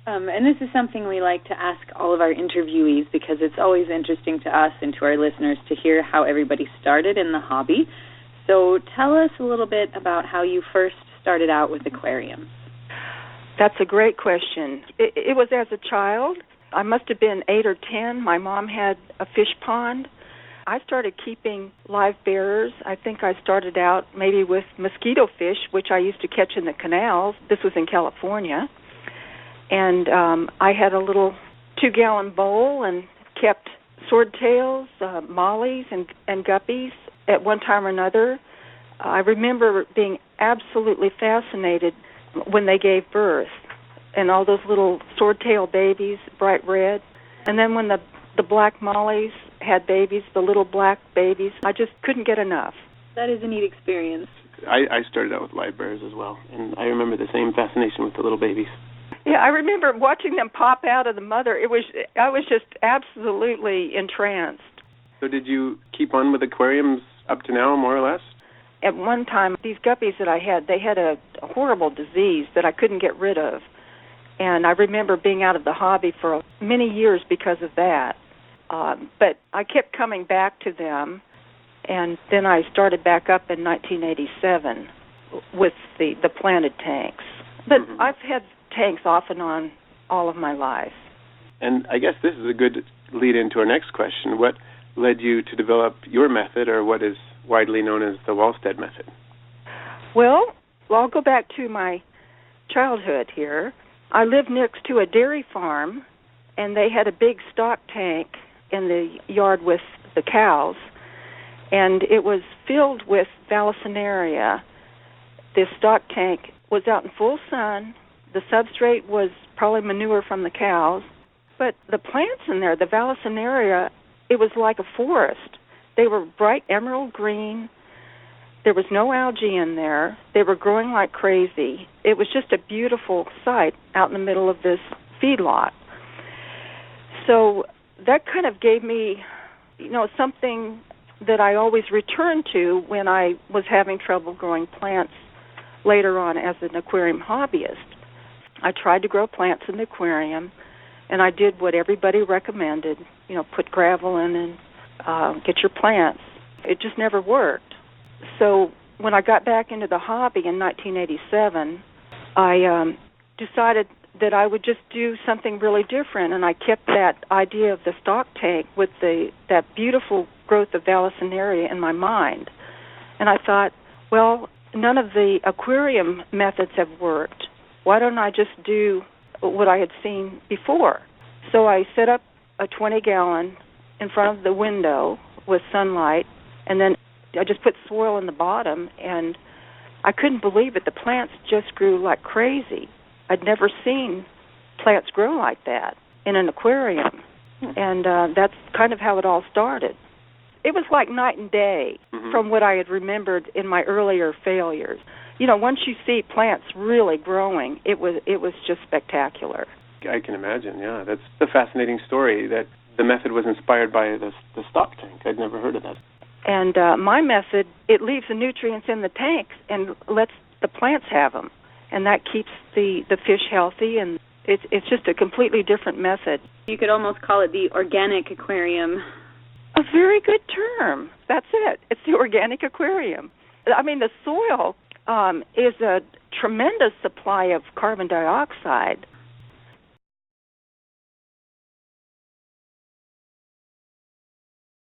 And this is something we like to ask all of our interviewees because it's always interesting to us and to our listeners to hear how everybody started in the hobby. So tell us a little bit about how you first started out with aquariums. That's a great question. It was as a child. I must have been 8 or 10. My mom had a fish pond. I started keeping live bearers. I think I started out maybe with mosquito fish, which I used to catch in the canals. This was in California. And I had a little 2-gallon bowl and kept swordtails, mollies, and guppies at one time or another. I remember being absolutely fascinated when they gave birth, and all those little swordtail babies, bright red. And then when the black mollies had babies, the little black babies, I just couldn't get enough. That is a neat experience. I started out with live bearers as well, and I remember the same fascination with the little babies. Yeah, I remember watching them pop out of the mother. I was just absolutely entranced. So did you keep on with aquariums up to now, more or less? At one time, these guppies that I had, they had a horrible disease that I couldn't get rid of. And I remember being out of the hobby for many years because of that. But I kept coming back to them, and then I started back up in 1987 with the planted tanks. But I've had tanks off and on all of my life. And I guess this is a good lead into our next question. What led you to develop your method, or what is widely known as the Wallstead method? Well, I'll go back to my childhood here. I lived next to a dairy farm, and they had a big stock tank in the yard with the cows, and it was filled with Vallisneria. This stock tank was out in full sun. The substrate was probably manure from the cows, but the plants in there, the Vallisneria, it was like a forest. They were bright emerald green. There was no algae in there. They were growing like crazy. It was just a beautiful sight out in the middle of this feedlot. So that kind of gave me, something that I always returned to when I was having trouble growing plants later on as an aquarium hobbyist. I tried to grow plants in the aquarium, and I did what everybody recommended, put gravel in and get your plants. It just never worked. So when I got back into the hobby in 1987, I decided that I would just do something really different, and I kept that idea of the stock tank with that beautiful growth of Vallisneria in my mind. And I thought, well, none of the aquarium methods have worked. Why don't I just do what I had seen before? So I set up a 20-gallon in front of the window with sunlight, and then I just put soil in the bottom, and I couldn't believe it. The plants just grew like crazy. I'd never seen plants grow like that in an aquarium, and that's kind of how it all started. It was like night and day from what I had remembered in my earlier failures. Once you see plants really growing, it was just spectacular. I can imagine, yeah. That's a fascinating story, that the method was inspired by the stock tank. I'd never heard of that. And my method, it leaves the nutrients in the tanks and lets the plants have them. And that keeps the fish healthy, and it's just a completely different method. You could almost call it the organic aquarium. A very good term. That's it. It's the organic aquarium. I mean, the soil is a tremendous supply of carbon dioxide,